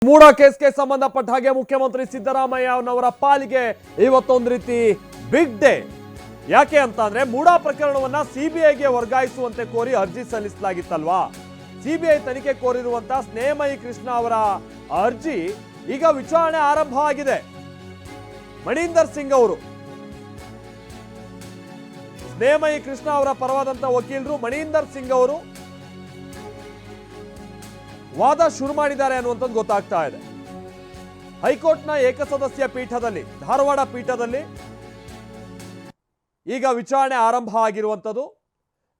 ಮೂಡಾ ಕೇಸ್ಗೆ ಸಂಬಂಧಪಟ್ಟ ಹಾಗೆ ಮುಖ್ಯಮಂತ್ರಿ ಸಿದ್ದರಾಮಯ್ಯ ಅವರ ಪಾಲಿಗೆ ಇವತ್ತೊಂದು ರೀತಿ ಬಿಗ್ ಡೇ. ಯಾಕೆ ಅಂತಂದ್ರೆ ಮೂಡಾ ಪ್ರಕರಣವನ್ನ ಸಿಬಿಐಗೆ ವರ್ಗಾಯಿಸುವಂತೆ ಕೋರಿ ಅರ್ಜಿ ಸಲ್ಲಿಸಲಾಗಿತ್ತಲ್ವಾ. ಸಿಬಿಐ ತನಿಖೆ ಕೋರಿರುವಂತ ಸ್ನೇಹಮಯಿ ಕೃಷ್ಣ ಅವರ ಅರ್ಜಿ ಈಗ ವಿಚಾರಣೆ ಆರಂಭ ಆಗಿದೆ. ಮಣೀಂದರ್ ಸಿಂಗ್ ಅವರು, ಸ್ನೇಹಮಯಿ ಕೃಷ್ಣ ಅವರ ಪರವಾದಂತ ವಕೀಲರು ಮಣೀಂದರ್ ಸಿಂಗ್ ಅವರು ವಾದ ಶುರು ಮಾಡಿದ್ದಾರೆ ಅನ್ನುವಂಥದ್ದು ಗೊತ್ತಾಗ್ತಾ ಇದೆ. ಹೈಕೋರ್ಟ್ನ ಏಕಸದಸ್ಯ ಪೀಠದಲ್ಲಿ, ಧಾರವಾಡ ಪೀಠದಲ್ಲಿ ಈಗ ವಿಚಾರಣೆ ಆರಂಭ ಆಗಿರುವಂಥದ್ದು.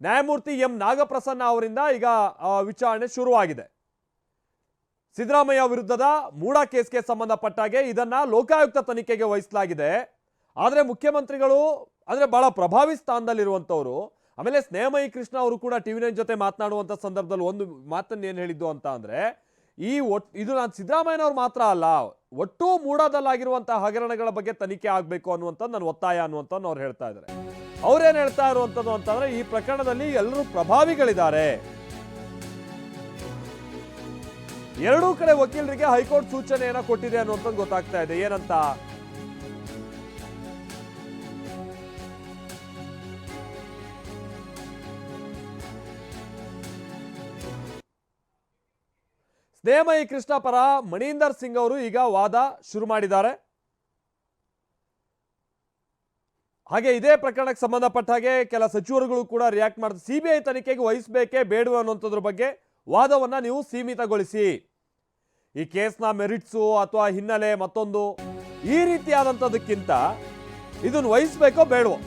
ನ್ಯಾಯಮೂರ್ತಿ ಎಂ ನಾಗಪ್ರಸನ್ನ ಅವರಿಂದ ಈಗ ವಿಚಾರಣೆ ಶುರುವಾಗಿದೆ. ಸಿದ್ದರಾಮಯ್ಯ ವಿರುದ್ಧದ ಮೂಡಾ ಕೇಸ್ಗೆ ಸಂಬಂಧಪಟ್ಟಾಗೆ ಇದನ್ನ ಲೋಕಾಯುಕ್ತ ತನಿಖೆಗೆ ವಹಿಸಲಾಗಿದೆ. ಆದರೆ ಮುಖ್ಯಮಂತ್ರಿಗಳು ಅಂದ್ರೆ ಬಹಳ ಪ್ರಭಾವಿ ಸ್ಥಾನದಲ್ಲಿರುವಂಥವ್ರು, ಆಮೇಲೆ ಸ್ನೇಹಮಯಿ ಕೃಷ್ಣ ಅವರು ಕೂಡ ಟಿವಿ9 ಜೊತೆ ಮಾತನಾಡುವಂತ ಸಂದರ್ಭದಲ್ಲಿ ಒಂದು ಮಾತನ್ನು ಏನು ಹೇಳಿದ್ದು ಅಂತ ಅಂದ್ರೆ, ಇದು ನಾನು ಸಿದ್ದರಾಮಯ್ಯನವ್ರು ಮಾತ್ರ ಅಲ್ಲ, ಒಟ್ಟು ಮೂಡಾದಲ್ಲಾಗಿರುವಂತಹ ಹಗರಣಗಳ ಬಗ್ಗೆ ತನಿಖೆ ಆಗಬೇಕು ಅನ್ನುವಂಥದ್ದು ನನ್ನ ಒತ್ತಾಯ ಅನ್ನುವಂಥದ್ದು ಅವ್ರು ಹೇಳ್ತಾ ಇದ್ದಾರೆ. ಅವ್ರೇನ್ ಹೇಳ್ತಾ ಇರುವಂಥದ್ದು ಅಂತಂದ್ರೆ, ಈ ಪ್ರಕರಣದಲ್ಲಿ ಎಲ್ಲರೂ ಪ್ರಭಾವಿಗಳಿದ್ದಾರೆ. ಎರಡೂ ಕಡೆ ವಕೀಲರಿಗೆ ಹೈಕೋರ್ಟ್ ಸೂಚನೆಯನ್ನ ಕೊಟ್ಟಿದೆ ಅನ್ನುವಂಥದ್ದು ಗೊತ್ತಾಗ್ತಾ ಇದೆ. ಏನಂತ? ಸ್ನೇಹಮಯಿ ಕೃಷ್ಣ ಪರ ಮಣೀಂದರ್ ಸಿಂಗ್ ಅವರು ಈಗ ವಾದ ಶುರು ಮಾಡಿದ್ದಾರೆ. ಹಾಗೆ ಇದೇ ಪ್ರಕರಣಕ್ಕೆ ಸಂಬಂಧಪಟ್ಟ ಹಾಗೆ ಕೆಲ ಸಚಿವರುಗಳು ಕೂಡ ರಿಯಾಕ್ಟ್ ಮಾಡಿದ್ರು. ಸಿಬಿಐ ತನಿಖೆಗೆ ವಹಿಸಬೇಕೇ ಬೇಡವೇ ಅನ್ನುವಂಥದ್ರ ಬಗ್ಗೆ ವಾದವನ್ನ ನೀವು ಸೀಮಿತಗೊಳಿಸಿ, ಈ ಕೇಸ್ನ ಮೆರಿಟ್ಸು ಅಥವಾ ಹಿನ್ನೆಲೆ ಮತ್ತೊಂದು ಈ ರೀತಿಯಾದಂಥದಕ್ಕಿಂತ ಇದನ್ನು ವಹಿಸಬೇಕೋ ಬೇಡವೋ